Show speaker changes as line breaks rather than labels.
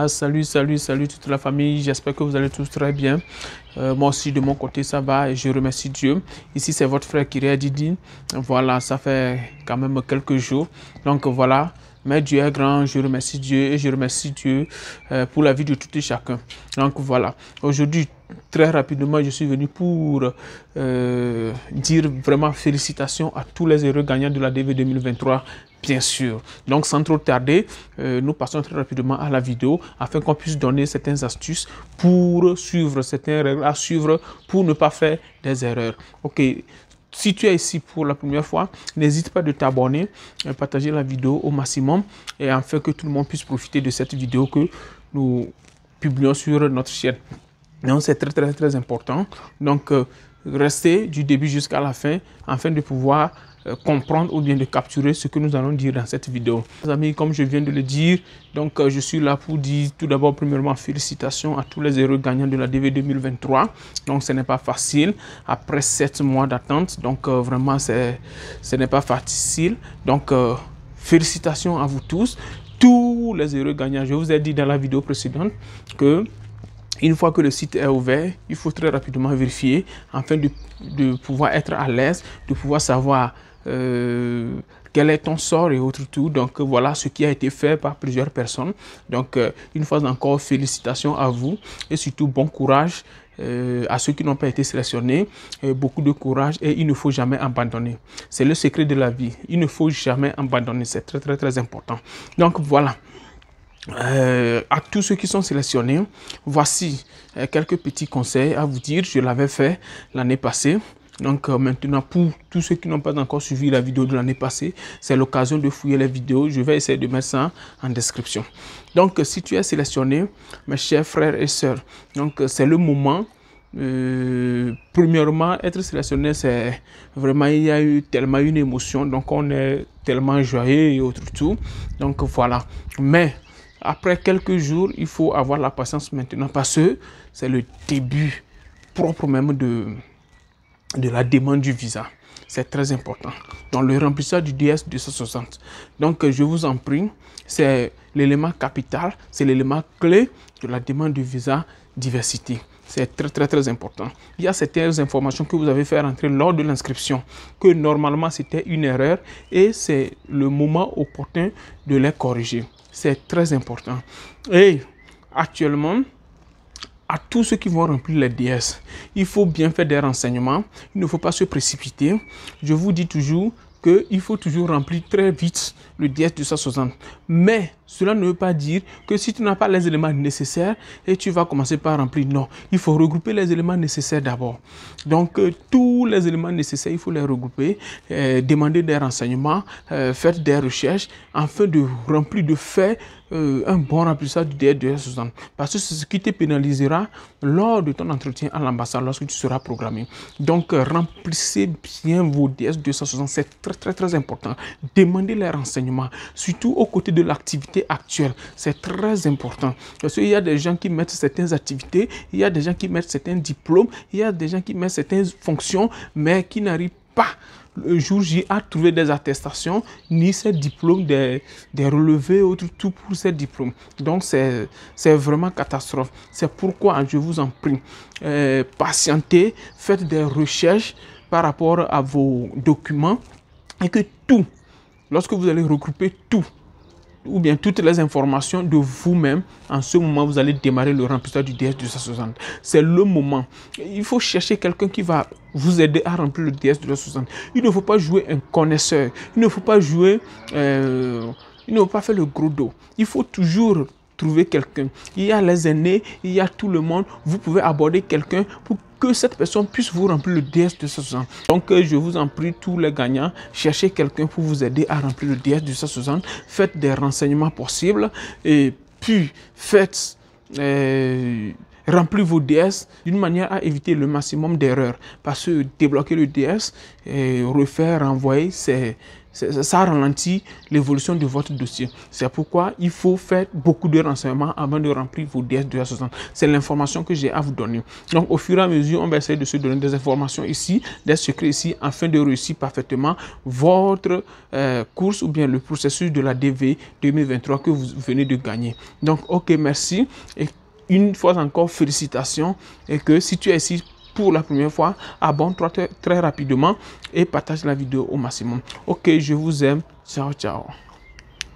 Salut toute la famille, j'espère que vous allez tous très bien. Moi aussi de mon côté ça va et je remercie Dieu. Ici c'est votre frère Kyria Didi. Voilà, ça fait quand même quelques jours. Donc voilà, mais Dieu est grand, je remercie Dieu et je remercie Dieu pour la vie de tout et chacun. Donc voilà, aujourd'hui très rapidement je suis venu pour dire vraiment félicitations à tous les heureux gagnants de la DV 2023. Bien sûr. Donc, sans trop tarder, nous passons très rapidement à la vidéo afin qu'on puisse donner certaines astuces pour suivre certaines règles à suivre pour ne pas faire des erreurs. Ok. Si tu es ici pour la première fois, n'hésite pas de t'abonner, partager la vidéo au maximum et afin que tout le monde puisse profiter de cette vidéo que nous publions sur notre chaîne. Donc, c'est très important. Donc, restez du début jusqu'à la fin afin de pouvoir comprendre ou bien de capturer ce que nous allons dire dans cette vidéo. Les amis, comme je viens de le dire, donc je suis là pour dire tout d'abord premièrement félicitations à tous les heureux gagnants de la DV 2023. Donc ce n'est pas facile après 7 mois d'attente, donc vraiment ce n'est pas facile. Donc félicitations à vous tous les heureux gagnants. Je vous ai dit dans la vidéo précédente que une fois que le site est ouvert, il faut très rapidement vérifier afin de pouvoir être à l'aise, de pouvoir savoir quel est ton sort et autres tout. Donc voilà ce qui a été fait par plusieurs personnes. Donc une fois encore, félicitations à vous et surtout bon courage à ceux qui n'ont pas été sélectionnés. Beaucoup de courage et il ne faut jamais abandonner. C'est le secret de la vie. Il ne faut jamais abandonner. C'est très important. Donc voilà. À tous ceux qui sont sélectionnés, voici quelques petits conseils à vous dire. Je l'avais fait l'année passée. Donc maintenant, pour tous ceux qui n'ont pas encore suivi la vidéo de l'année passée, c'est l'occasion de fouiller les vidéos. Je vais essayer de mettre ça en description. Donc si tu es sélectionné, mes chers frères et sœurs, donc c'est le moment. Premièrement, être sélectionné, c'est vraiment, il y a eu tellement une émotion. Donc on est tellement joyeux et autres tout. Donc voilà. Mais après quelques jours, il faut avoir la patience maintenant parce que c'est le début propre même de la demande du visa. C'est très important. Dans le remplissage du DS 260. Donc, je vous en prie, c'est l'élément capital, c'est l'élément clé de la demande du visa diversité. C'est très important. Il y a certaines informations que vous avez fait rentrer lors de l'inscription, que normalement c'était une erreur et c'est le moment opportun de les corriger. C'est très important. Et actuellement, à tous ceux qui vont remplir les DS, il faut bien faire des renseignements. Il ne faut pas se précipiter. Je vous dis toujours qu'il faut toujours remplir très vite le DS 260. Mais cela ne veut pas dire que si tu n'as pas les éléments nécessaires et tu vas commencer par remplir. Non, il faut regrouper les éléments nécessaires d'abord. Donc, tous les éléments nécessaires, il faut les regrouper, demander des renseignements, faire des recherches, afin de remplir, de faire un bon remplissage du DS 260. Parce que c'est ce qui te pénalisera lors de ton entretien à l'ambassade lorsque tu seras programmé. Donc, remplissez bien vos DS 260. C'est très important. Demandez les renseignements, surtout aux côtés de l'activité actuelle. C'est très important. Parce qu'il y a des gens qui mettent certaines activités, il y a des gens qui mettent certains diplômes, il y a des gens qui mettent certaines fonctions, mais qui n'arrivent pas le jour J à trouver des attestations, ni ces diplômes, des relevés, tout pour ces diplômes. Donc, c'est vraiment catastrophe. C'est pourquoi je vous en prie, patientez, faites des recherches par rapport à vos documents et que tout, lorsque vous allez regrouper tout, ou bien toutes les informations de vous-même, en ce moment, vous allez démarrer le remplissage du DS 260. C'est le moment. Il faut chercher quelqu'un qui va vous aider à remplir le DS 260. Il ne faut pas jouer un connaisseur. Il ne faut pas jouer... il ne faut pas faire le gros dos. Il faut toujours trouver quelqu'un. Il y a les aînés, il y a tout le monde. Vous pouvez aborder quelqu'un pour que cette personne puisse vous remplir le DS 260. Donc, je vous en prie, tous les gagnants, cherchez quelqu'un pour vous aider à remplir le DS 260. Faites des renseignements possibles et puis faites remplir vos DS d'une manière à éviter le maximum d'erreurs. Parce que débloquer le DS, refaire, renvoyer, ça ralentit l'évolution de votre dossier. C'est pourquoi il faut faire beaucoup de renseignements avant de remplir vos DS 260. C'est l'information que j'ai à vous donner. Donc, au fur et à mesure, on va essayer de se donner des informations ici, des secrets ici, afin de réussir parfaitement votre course ou bien le processus de la DV 2023 que vous venez de gagner. Donc, ok, merci. Et une fois encore, félicitations. Et que si tu es ici pour la première fois, abonne-toi très rapidement et partage la vidéo au maximum. Ok, je vous aime. Ciao, ciao.